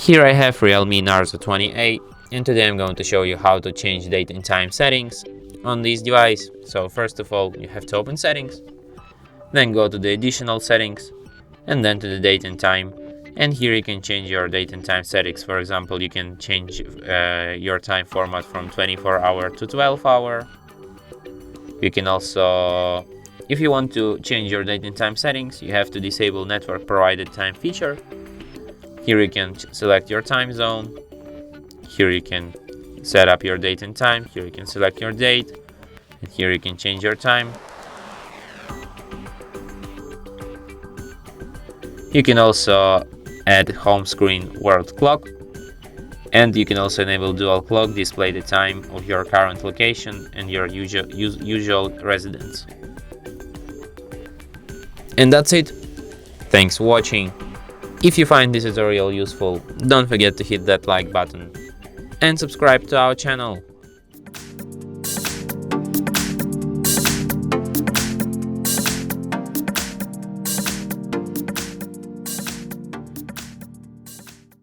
Here I have REALME Narzo 20A, and today I'm going to show you how to change date and time settings on this device. So first of all, you have to open settings, then go to the additional settings, and then to the date and time. And here you can change your date and time settings. For example, you can change your time format from 24-hour to 12-hour. You can also, if you want to change your date and time settings, you have to disable network provided time feature. Here you can select your time zone. Here you can set up your date and time. Here you can select your date, and here you can change your time. You can also add home screen world clock, and you can also enable dual clock, display the time of your current location and your usual residence. And that's it. Thanks for watching. If you find this tutorial useful, don't forget to hit that like button and subscribe to our channel.